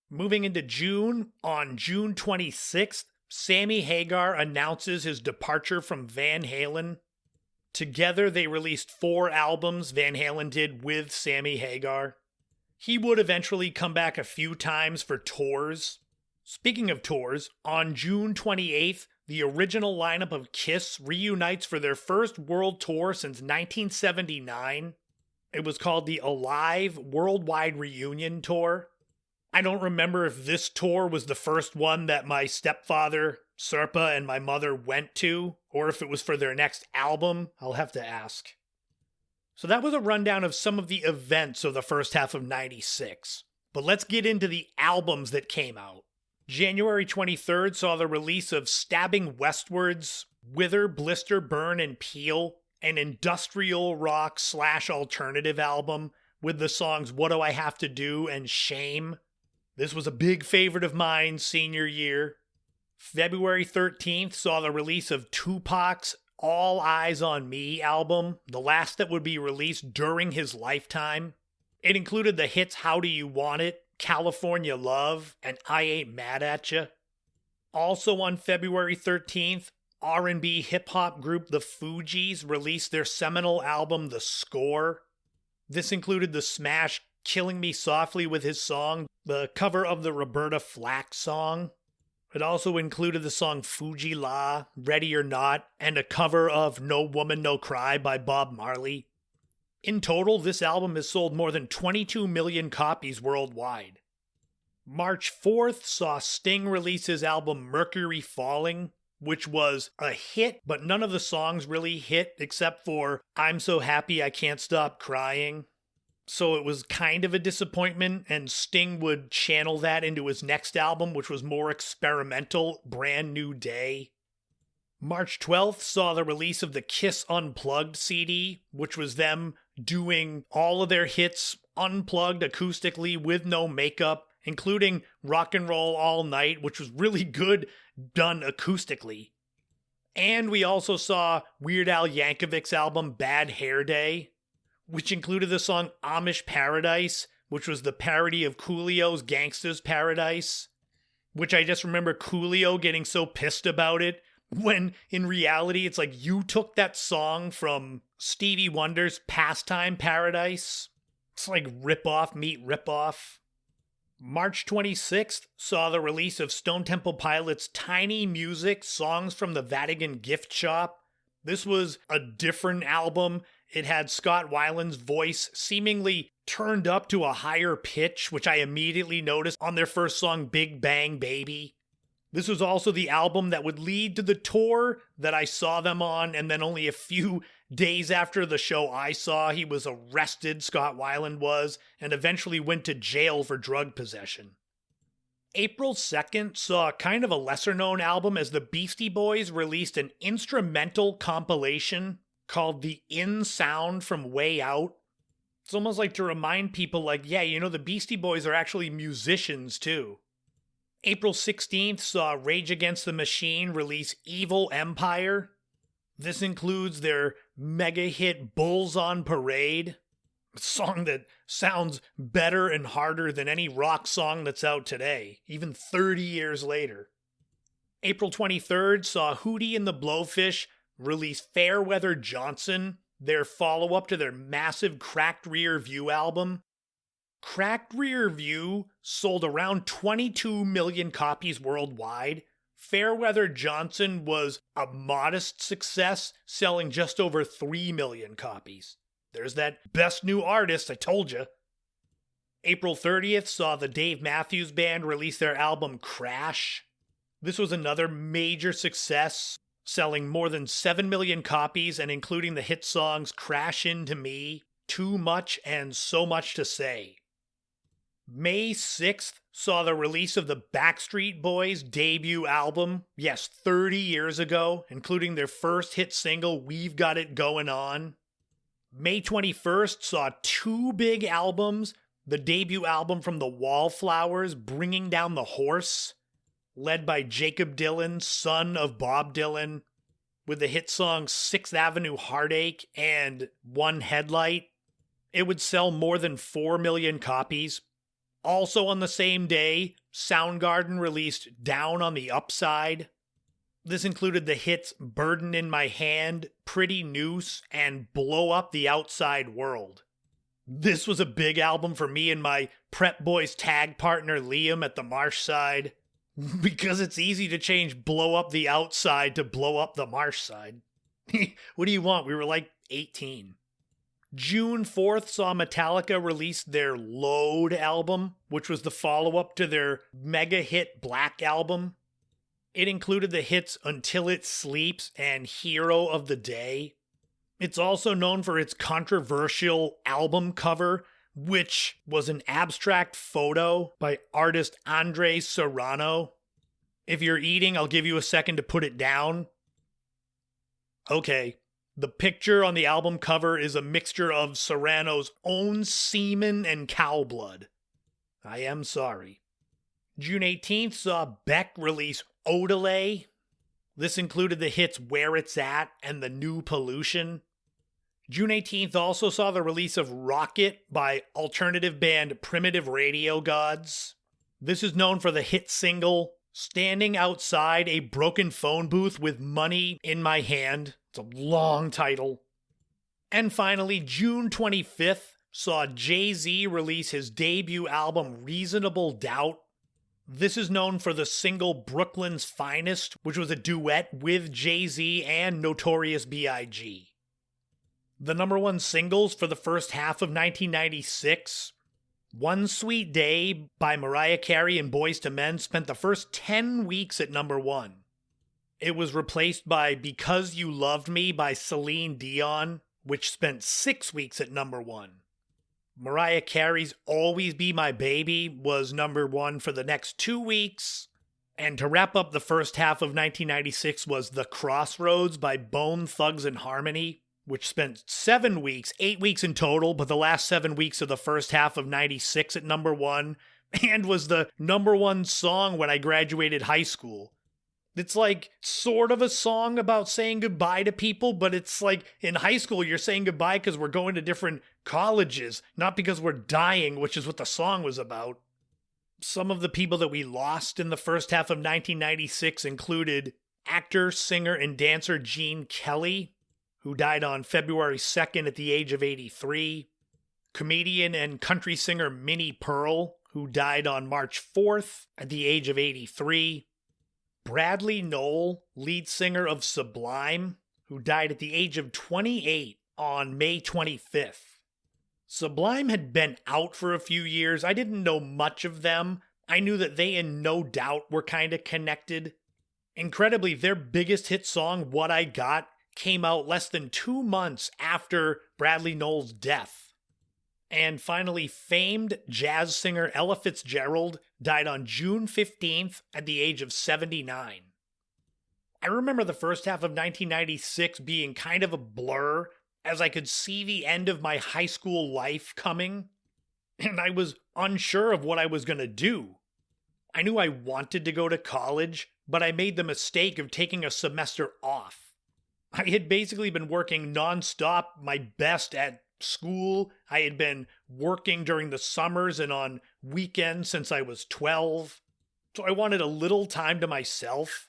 Moving into June, on June 26th, Sammy Hagar announces his departure from Van Halen. Together, they released 4 albums Van Halen did with Sammy Hagar. He would eventually come back a few times for tours. Speaking of tours, on June 28th, the original lineup of Kiss reunites for their first world tour since 1979. It was called the Alive Worldwide Reunion Tour. I don't remember if this tour was the first one that my stepfather, Serpa, and my mother went to, or if it was for their next album. I'll have to ask. So that was a rundown of some of the events of the first half of 96. But let's get into the albums that came out. January 23rd saw the release of Stabbing Westwards, Wither, Blister, Burn, and Peel, an industrial rock / alternative album with the songs What Do I Have to Do and Shame. This was a big favorite of mine senior year. February 13th saw the release of Tupac's All Eyes on Me album, the last that would be released during his lifetime. It included the hits How Do You Want It, California Love, and I Ain't Mad At Ya. Also on February 13th, R&B hip-hop group The Fugees released their seminal album The Score. This included the smash Killing Me Softly with his song, the cover of the Roberta Flack song. It also included the song Fuji La, Ready or Not, and a cover of No Woman No Cry by Bob Marley. In total, this album has sold more than 22 million copies worldwide. March 4th saw Sting release his album Mercury Falling, which was a hit, but none of the songs really hit except for I'm So Happy I Can't Stop Crying. So it was kind of a disappointment, and Sting would channel that into his next album, which was more experimental, Brand New Day. March 12th saw the release of the Kiss Unplugged CD, which was them doing all of their hits unplugged acoustically with no makeup, including Rock and Roll All Night, which was really good done acoustically. And we also saw Weird Al Yankovic's album Bad Hair Day, which included the song Amish Paradise, which was the parody of Coolio's Gangsta's Paradise, which I just remember Coolio getting so pissed about it, when in reality it's like you took that song from Stevie Wonder's Pastime Paradise. It's like rip-off meet rip-off. March 26th saw the release of Stone Temple Pilots' Tiny Music, Songs from the Vatican Gift Shop. This was a different album. It had Scott Weiland's voice seemingly turned up to a higher pitch, which I immediately noticed on their first song, Big Bang Baby. This was also the album that would lead to the tour that I saw them on, and then only a few days after the show I saw, he was arrested, Scott Weiland was, and eventually went to jail for drug possession. April 2nd saw kind of a lesser-known album as the Beastie Boys released an instrumental compilation called The In Sound from Way Out. It's almost like to remind people like, yeah, you know, the Beastie Boys are actually musicians too. April 16th saw Rage Against the Machine release Evil Empire. This includes their mega hit Bulls on Parade, a song that sounds better and harder than any rock song that's out today, even 30 years later. April 23rd saw Hootie and the Blowfish release Fairweather Johnson, their follow-up to their massive Cracked Rear View album. Cracked Rear View sold around 22 million copies worldwide. Fairweather Johnson was a modest success, selling just over 3 million copies. There's that best new artist, I told you. April 30th saw the Dave Matthews Band release their album Crash. This was another major success, selling more than 7 million copies and including the hit songs Crash Into Me, Too Much, and So Much to Say. May 6th saw the release of the Backstreet Boys' debut album, yes, 30 years ago, including their first hit single, We've Got It Going On. May 21st saw 2 big albums, the debut album from the Wallflowers, Bringing Down the Horse, led by Jacob Dylan, son of Bob Dylan, with the hit song 6th Avenue Heartache and One Headlight. It would sell more than 4 million copies. Also on the same day, Soundgarden released Down on the Upside. This included the hits Burden in My Hand, Pretty Noose, and Blow Up the Outside World. This was a big album for me and my Prep Boys tag partner Liam at the Marsh side, because it's easy to change Blow Up the Outside to Blow Up the Marsh side. What do you want? We were like 18. June 4th saw Metallica release their Load album, which was the follow-up to their mega hit Black album. It included the hits Until It Sleeps and Hero of the Day. It's also known for its controversial album cover, which was an abstract photo by artist Andres Serrano. If you're eating, I'll give you a second to put it down. Okay, the picture on the album cover is a mixture of Serrano's own semen and cow blood. I am sorry. June 18th saw Beck release Odelay. This included the hits Where It's At and The New Pollution. June 18th also saw the release of Rocket by alternative band Primitive Radio Gods. This is known for the hit single Standing Outside a Broken Phone Booth with Money in My Hand. It's a long title. And finally, June 25th saw Jay-Z release his debut album Reasonable Doubt. This is known for the single Brooklyn's Finest, which was a duet with Jay-Z and Notorious B.I.G. The number one singles for the first half of 1996, One Sweet Day by Mariah Carey and Boyz II Men spent the first 10 weeks at number one. It was replaced by Because You Loved Me by Celine Dion, which spent 6 weeks at number one. Mariah Carey's Always Be My Baby was number one for the next 2 weeks. And to wrap up the first half of 1996 was The Crossroads by Bone Thugs-n-Harmony, which spent 7 weeks, 8 weeks in total, but the last 7 weeks of the first half of 96 at number one, and was the number one song when I graduated high school. It's like sort of a song about saying goodbye to people, but it's like in high school you're saying goodbye because we're going to different colleges, not because we're dying, which is what the song was about. Some of the people that we lost in the first half of 1996 included actor, singer, and dancer Gene Kelly, who died on February 2nd at the age of 83, comedian and country singer Minnie Pearl, who died on March 4th at the age of 83, Bradley Nowell, lead singer of Sublime, who died at the age of 28 on May 25th. Sublime had been out for a few years. I didn't know much of them. I knew that they and No Doubt were kind of connected. Incredibly, their biggest hit song, What I Got, came out less than 2 months after Bradley Nowell's death. And finally, famed jazz singer Ella Fitzgerald died on June 15th at the age of 79. I remember the first half of 1996 being kind of a blur, as I could see the end of my high school life coming, and I was unsure of what I was going to do. I knew I wanted to go to college, but I made the mistake of taking a semester off. I had basically been working nonstop, my best at school. I had been working during the summers and on weekends since I was 12. So I wanted a little time to myself.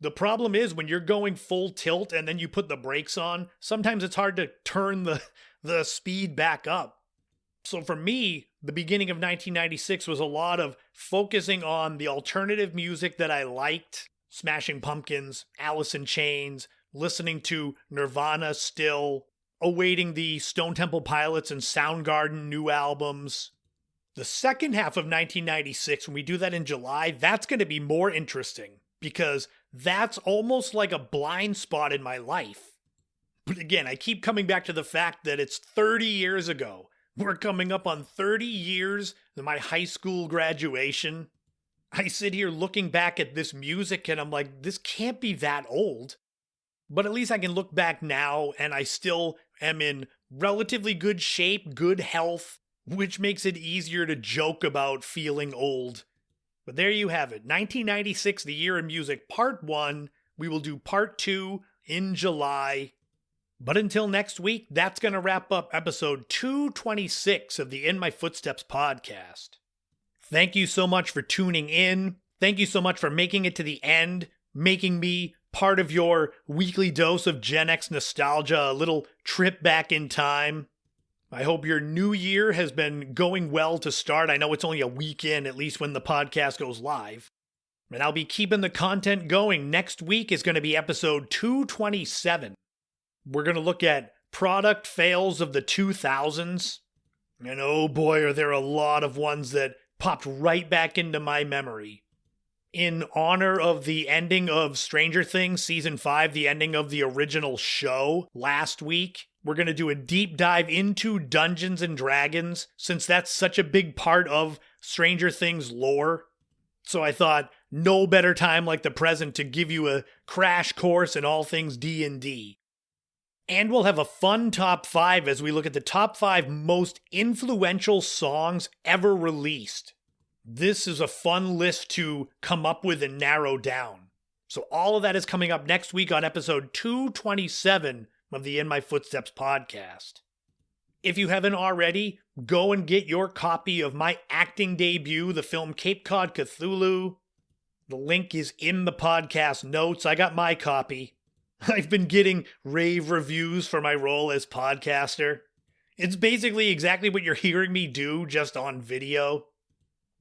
The problem is when you're going full tilt and then you put the brakes on, sometimes it's hard to turn the speed back up. So for me, the beginning of 1996 was a lot of focusing on the alternative music that I liked. Smashing Pumpkins, Alice in Chains, listening to Nirvana still, awaiting the Stone Temple Pilots and Soundgarden new albums. The second half of 1996, when we do that in July, that's going to be more interesting because that's almost like a blind spot in my life. But again, I keep coming back to the fact that it's 30 years ago. We're coming up on 30 years of my high school graduation. I sit here looking back at this music and I'm like, this can't be that old. But at least I can look back now and I still am in relatively good shape, good health, which makes it easier to joke about feeling old. But there you have it, 1996, the year in music, part 1. We will do part 2 in July. But until next week, that's going to wrap up episode 226 of the In My Footsteps podcast. Thank you so much for tuning in. Thank you so much for making it to the end, making me part of your weekly dose of GenX nostalgia, a little trip back in time. I hope your new year has been going well to start. I know it's only a week in, at least when the podcast goes live. And I'll be keeping the content going. Next week is going to be episode 227. We're going to look at product fails of the 2000s. And oh boy, are there a lot of ones that popped right back into my memory. In honor of the ending of Stranger Things Season 5, the ending of the original show last week, we're going to do a deep dive into Dungeons & Dragons, since that's such a big part of Stranger Things lore. So I thought, no better time like the present to give you a crash course in all things D&D. And we'll have a fun top 5 as we look at the top 5 most influential songs ever released. This is a fun list to come up with and narrow down. So all of that is coming up next week on episode 227 of the In My Footsteps podcast. If you haven't already, go and get your copy of my acting debut, the film Cape Cod Cthulhu. The link is in the podcast notes. I got my copy. I've been getting rave reviews for my role as podcaster. It's basically exactly what you're hearing me do, just on video.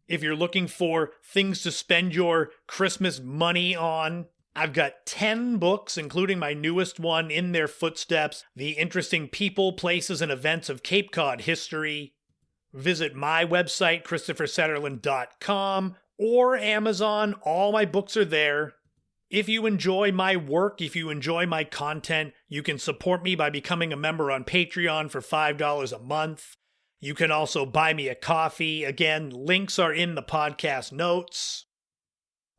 If you're looking for things to spend your Christmas money on, I've got 10 books, including my newest one, In Their Footsteps, The Interesting People, Places, and Events of Cape Cod History. Visit my website, ChristopherSetterland.com, or Amazon. All my books are there. If you enjoy my work, if you enjoy my content, you can support me by becoming a member on Patreon for $5 a month. You can also buy me a coffee. Again, links are in the podcast notes.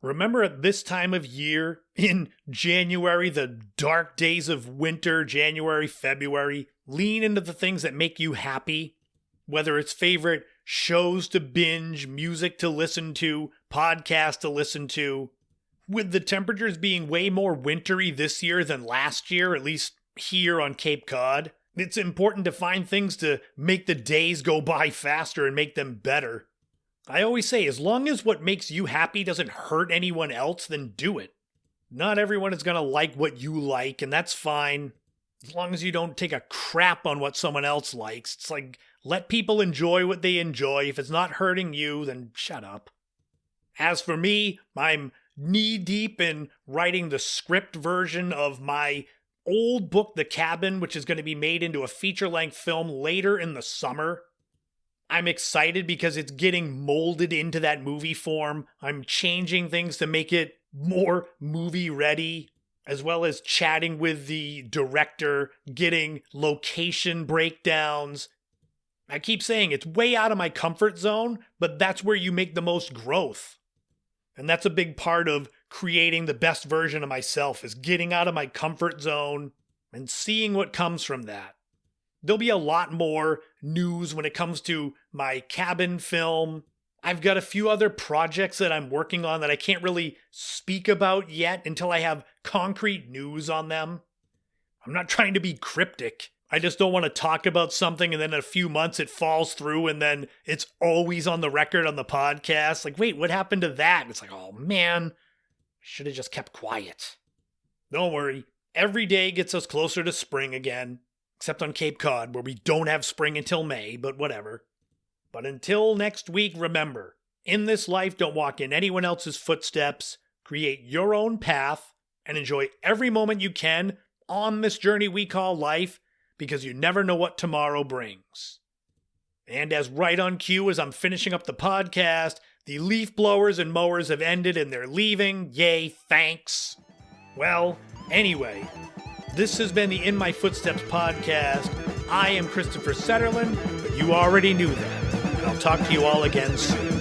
Remember at this time of year, in January, the dark days of winter, January, February, lean into the things that make you happy. Whether it's favorite shows to binge, music to listen to, podcasts to listen to. With the temperatures being way more wintry this year than last year, at least here on Cape Cod, it's important to find things to make the days go by faster and make them better. I always say, as long as what makes you happy doesn't hurt anyone else, then do it. Not everyone is going to like what you like, and that's fine. As long as you don't take a crap on what someone else likes. It's like, let people enjoy what they enjoy. If it's not hurting you, then shut up. As for me, I'm knee-deep in writing the script version of my old book, The Cabin, which is going to be made into a feature-length film later in the summer. I'm excited because it's getting molded into that movie form. I'm changing things to make it more movie-ready, as well as chatting with the director, getting location breakdowns. I keep saying it's way out of my comfort zone, but that's where you make the most growth. And that's a big part of creating the best version of myself, is getting out of my comfort zone and seeing what comes from that. There'll be a lot more news when it comes to my cabin film. I've got a few other projects that I'm working on that I can't really speak about yet until I have concrete news on them. I'm not trying to be cryptic. I just don't want to talk about something and then in a few months it falls through and then it's always on the record on the podcast. Like, wait, what happened to that? It's like, oh man, should have just kept quiet. Don't worry. Every day gets us closer to spring again. Except on Cape Cod, where we don't have spring until May, but whatever. But until next week, remember, in this life, don't walk in anyone else's footsteps, create your own path, and enjoy every moment you can on this journey we call life, because you never know what tomorrow brings. And as right on cue as I'm finishing up the podcast, the leaf blowers and mowers have ended and they're leaving. Yay, thanks. Well, anyway, this has been the In My Footsteps podcast. I am Christopher Setterland, but you already knew that. And I'll talk to you all again soon.